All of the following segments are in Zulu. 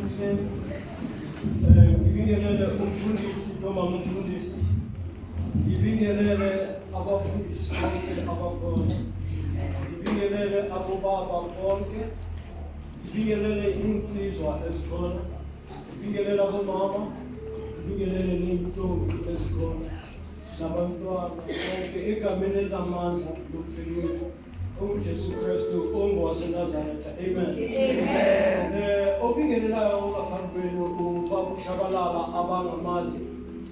ekuseni ngibingelele umfundisi noma umfundisi, ngibingelele abafundisi bonke abakhona, ngibingelele abobaba bonke, ngibingelele insizwa ezikhona, ngibingelele abomama, ngibingelele ney'ntombi ezikhona nabantwana bonke egameni elinamandla lokufika wethu uJesu Kristu ongowaseNazaretha. Amen. Obingelelayo ngaphambi kwenu ubaba Tshabalala abangamazi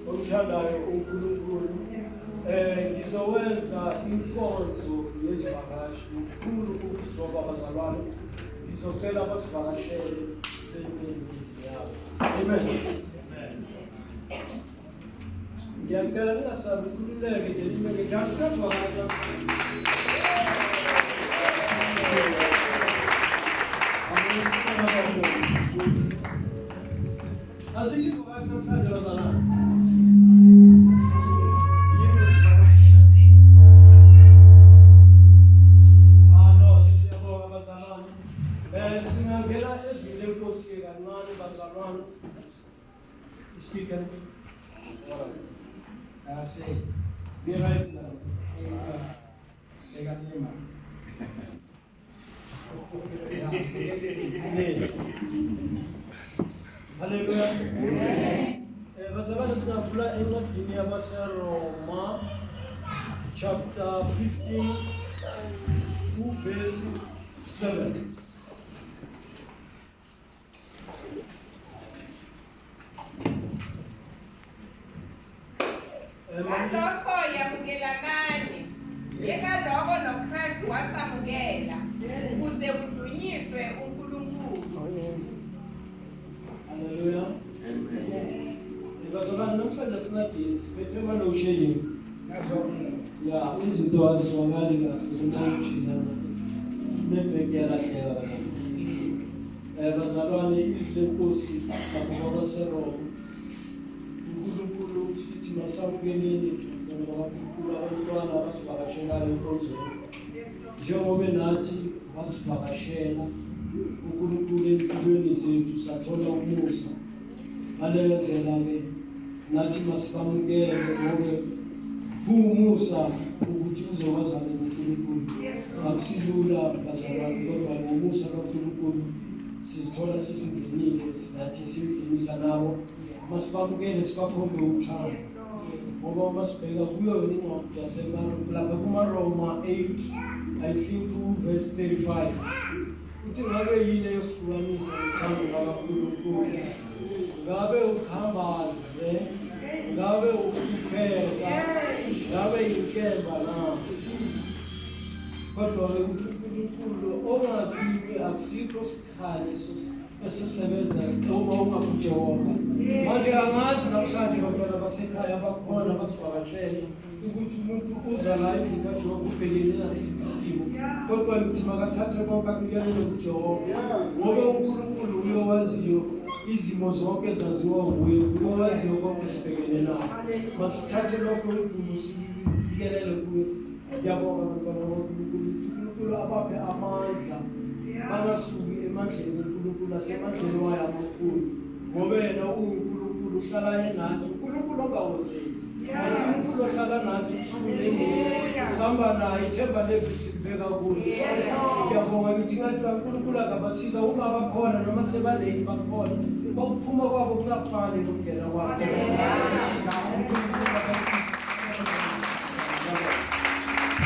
omthandayo uNkulunkulu. Ngizowenza inkonzo yezivakashi ukhulu ukuzoba abazalwane. Ngizocela abasivakashele enemizi yabo. Amen. Ngiyacela ningasabi ukhululeke nje nimele ngasivakasha. Be right now. Hallelujah. Bazalwane singavula encwadini yabaseRoma chapter 15 verse 7. Lokho yamukelanani yekaloko noKristu wasamukela ukuze kudunyiswe uNkulunkulu. Hallelujah. Bazalwane namhlanje singadisi bethe manje ya izinto azizwakali kahle zokushina nebheke yalahleka bazalwane izwi lenkosi lapho kwabaseRoma uNkulunkulu uthi masamukeleni ngoba abantwana abasivakashelayo enkonzweni njengoba nathi wasivakashela uNkulunkulu empilweni zethu sathola umusa. Ngaleyo ndlela-ke nathi masikamukele ngoba kuwumusa ukuthi uzowazana noNkulunkulu. Akusilula bazalwane kodwa ngomusa kaNkulunkulu sizithola sizingenile nathi simdinisa nabo. Masibamukele sibakhombe uthando ngoba masibheka kuyo incwadi yaseLapha kumaRoma 8 I think verse 35 uthi ngabe yini eyosihlukanisa nothando kaNkulunkulu? Ngabe ukhambaze, ngabe ukupheka, ngabe inkemba na? Kodwa-ke ukuthi uNkulunkulu ongakibi akusikho sikhali esisebenza uma ungakuJehova. Manje angazi namhlanje bantwana basekhaya bakhona basivakashele ukuthi umuntu uza la endlini kaJehova ubhekene nasiphi isimo. Kodwa ngithi makathathe konke akunikele kuJehova ngoba uNkulunkulu uyowaziyo izimo zonke ezaziwa nguye, uyowaziyo konke esibhekene nawo. Masithathe lokho udumo sibikelele kuye. Ngiyabonga bantwana boNkulunkulu ukuthi uNkulunkulu abaphe amandla bangasuki emandleni uNkulunkulu asemandleni wayo amakhulu ngoba yena uNkulunkulu uhlala enathi. uNkulunkulu ongawozeli uNkulunkulu ohlala nathi usuku nemini sihamba naye ithemba lethu silibeka kuye. Ngiyabonga ngithi ngathi uNkulunkulu angabasiza uma bakhona noma sebaleki bakhona ukuphuma kwabo kungafani nokungena kwabo.